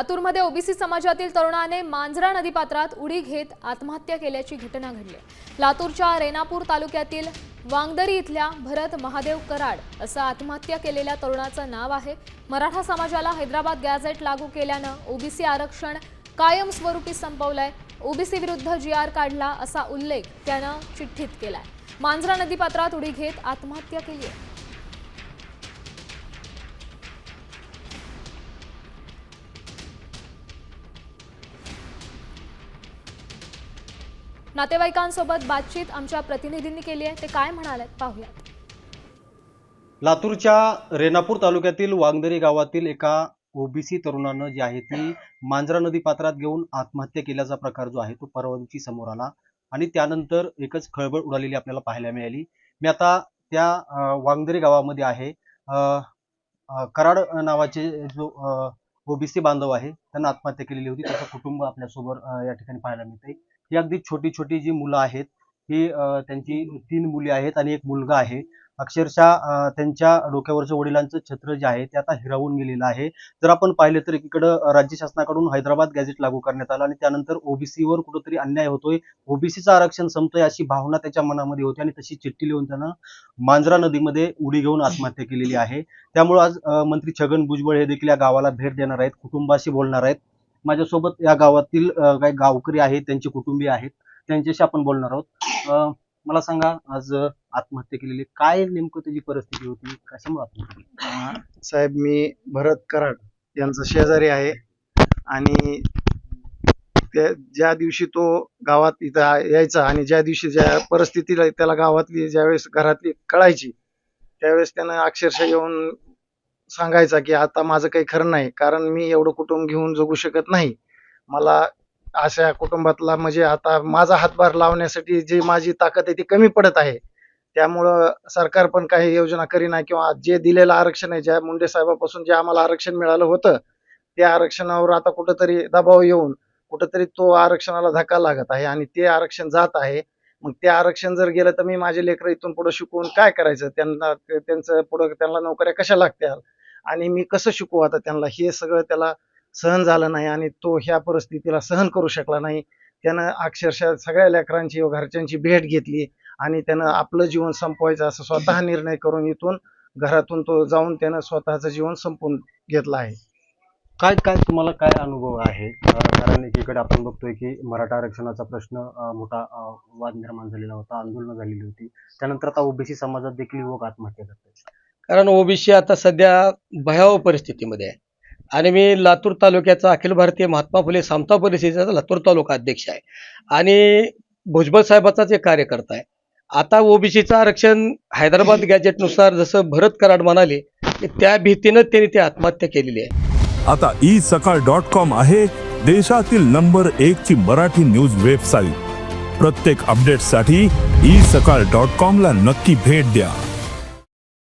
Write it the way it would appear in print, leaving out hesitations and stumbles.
लातूरमध्ये ओबीसी समाजातील तरुणाने मांजरा नदीपात्रात उडी घेत आत्महत्या केल्याची घटना घडली। लातूरच्या रेणापूर तालुक्यातील वांगदरी इथल्या भरत महादेव कराड असं आत्महत्या केलेल्या तरुणाचं नाव आहे। मराठा समाजाला हैदराबाद गॅझेट लागू केल्यानं ओबीसी आरक्षण कायमस्वरूपी संपवलंय। ओबीसी विरुद्ध जीआर काढला असा उल्लेख त्यानं चिठ्ठीत केलाय। मांजरा नदीपात्रात उडी घेत आत्महत्या केली आहे। नातेवाईकांसोबत बातचीत आमच्या प्रतिनिधींनी केली आहे, ते काय म्हणाले पाहूयात। लातूरच्या रेणापूर तालुक्यातील वांगदरी गावातील एका ओबीसी तरुणानं जी आहे ती मांजरा नदी पात्रात घेऊन आत्महत्या केल्याचा प्रकार जो आहे तो परवा दिवशी समोर आला आणि त्यानंतर एकच खळबळ उडालेली आपल्याला पाहायला मिळाली। मी आता त्या वांगदरी गावामध्ये आहे। कराड नावाचे जो ओबीसी बांधव आहे त्यांना आत्महत्या केलेली होती। त्याचं कुटुंब आपल्यासोबत या ठिकाणी पाहायला मिळते। ही अगदी छोटी छोटी जी मुलं आहेत ही त्यांची 3 मुली आहेत आणि एक मुलगा आहे। अक्षरशः त्यांच्या डोक्यावरच्या वडिलांचं छत्र जे आहे ते आता हिरावून गेलेलं आहे। जर आपण पाहिलं तर एकीकडं राज्य शासनाकडून हैदराबाद गॅझेट लागू करण्यात आलं आणि त्यानंतर ओबीसीवर कुठेतरी अन्याय होतोय, ओबीसीचं आरक्षण संपतोय अशी भावना त्याच्या मनामध्ये होती आणि तशी चिठ्ठी लिहून त्यानं मांजरा नदीमध्ये उडी घेऊन आत्महत्या केलेली आहे। त्यामुळे आज मंत्री छगन भुजबळ हे देखील या गावाला भेट देणार आहेत, कुटुंबाशी बोलणार आहेत। माझ्यासोबत या गावातील काही गावकरी आहेत, त्यांचे कुटुंबीय आहेत, त्यांच्याशी आपण बोलणार आहोत। मला सांगा, आज आत्महत्या केलेली काय नेमकं त्याची परिस्थिती होती, कशामुळे आत्महत्या? साहेब, मी भरत कराड यांचा शेजारी आहे आणि ज्या दिवशी तो गावात इथं यायचा आणि ज्या दिवशी ज्या परिस्थितीला त्याला गावातली ज्यावेळेस घरातली कळायची त्यावेळेस त्यानं अक्षरशः येऊन सांगायचा की आता माझं काही खरं नाही, कारण मी एवढं कुटुंब घेऊन जगू शकत नाही। मला अशा कुटुंबातला म्हणजे आता माझा हातभार लावण्यासाठी जी माझी ताकद आहे ती कमी पडत आहे। त्यामुळं सरकार पण काही योजना करीना किंवा जे दिलेलं आरक्षण आहे, ज्या मुंडे साहेबापासून जे आम्हाला आरक्षण मिळालं होतं त्या आरक्षणावर आता कुठंतरी दबाव येऊन कुठंतरी तो आरक्षणाला धक्का लागत आहे आणि ते आरक्षण जात आहे। मग ते आरक्षण जर गेलं तर मी माझे लेकरं इथून पुढे शिकवून काय करायचं, त्यांना त्यांचं पुढे त्यांना नोकऱ्या कशा लागतील आणि मी कसं शिकवू आता त्यांना, हे सगळं त्याला सहन झालं नाही आणि तो ह्या परिस्थितीला सहन करू शकला नाही। त्यानं अक्षरशः सगळ्या लेकरांची व घरच्यांची भेट घेतली आणि त्यानं आपलं जीवन संपवायचं असं स्वतः निर्णय करून इथून घरातून तो जाऊन त्यानं स्वतःचं जीवन संपवून घेतलं आहे। काय काय तुम्हाला काय अनुभव आहे? कारण एकीकडे आपण बघतोय की मराठा आरक्षणाचा प्रश्न मोठा वाद निर्माण झालेला होता, आंदोलन झालेली होती, त्यानंतर आता ओबीसी समाजात देखील युवक आत्महत्या करतात। कारण ओबीसी आता सध्या भयावह परिस्थितीमध्ये आहे आणि मी लातूर तालुक्याचा अखिल भारतीय महात्मा फुले समता परिषदेचा लातूर तालुका अध्यक्ष आहे आणि भुजबळ साहेबाचाच एक कार्यकर्ता आहे। आता ओबीसीचं आरक्षण हैदराबाद गॅजेटनुसार जसं भरत कराड म्हणाले की त्या भीतीनं त्यांनी ती आत्महत्या केलेली आहे। आता isakal.com आहे देशातील नंबर 1 ची मराठी न्यूज वेबसाईट। प्रत्येक अपडेटसाठी isakal.com ला नक्की भेट द्या।